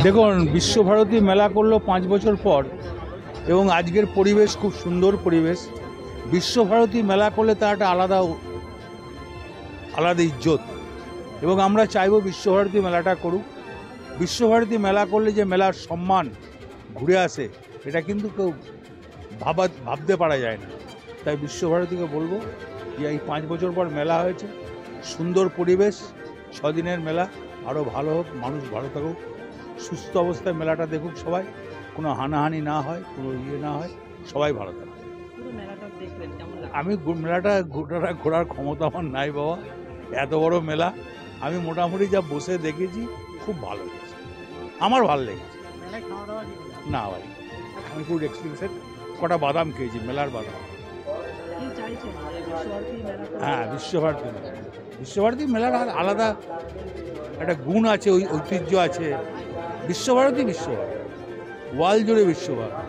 দেখুন, বিশ্বভারতী মেলা করলো 5 বছর পর এবং আজকের পরিবেশ খুব সুন্দর পরিবেশ। বিশ্বভারতী মেলা করলে তার একটা আলাদা ইজ্জত এবং আমরা চাইবো বিশ্বভারতী মেলাটা করুক। বিশ্বভারতী মেলা করলে যে মেলার সম্মান ঘুরে আসে এটা কিন্তু কেউ ভাবতে পারা যায় না। তাই বিশ্বভারতীকে বলবো যে এই 5 বছর পর মেলা হয়েছে, সুন্দর পরিবেশ, 6 দিনের মেলা আরও ভালো হোক, মানুষ ভালো থাকুক, সুস্থ অবস্থায় মেলাটা দেখুক সবাই, কোনো হানাহানি না হয়, কোনো না হয়, সবাই ভালো থাকে। আমি মেলাটা ঘোরার ক্ষমতা আমার নাই বাবা, এত বড় মেলা আমি মোটামুটি যা বসে দেখেছি খুব ভালো লেগেছে, আমার ভালো লেগেছে। না ভাই, আমি খুব এক্সপিরিয়েন্সেড, কটা বাদাম খেয়েছি, মেলার বাদাম। হ্যাঁ, বিশ্বভারতী মেলার আলাদা একটা গুণ আছে, ওই ঐতিহ্য আছে। বিশ্বভারতী ওয়ার্ল্ড জুড়ে বিশ্বভারতী।